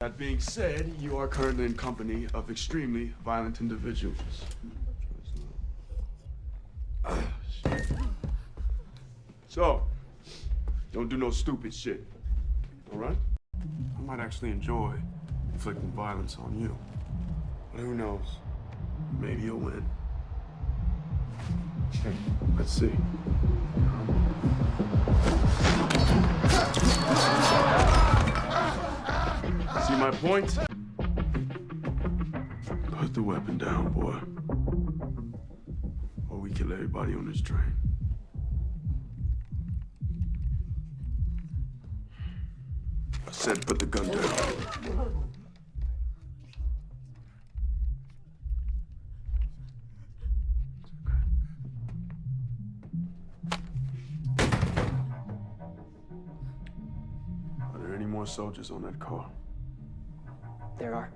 That being said, you are currently in company of extremely violent individuals. So, don't do no stupid shit, all right? I might actually enjoy inflicting violence on you. But who knows? Maybe you'll win. Let's see. See my point? Put the weapon down, boy. Or we kill everybody on this train. I said put the gun down. Are there any more soldiers on that car? There are.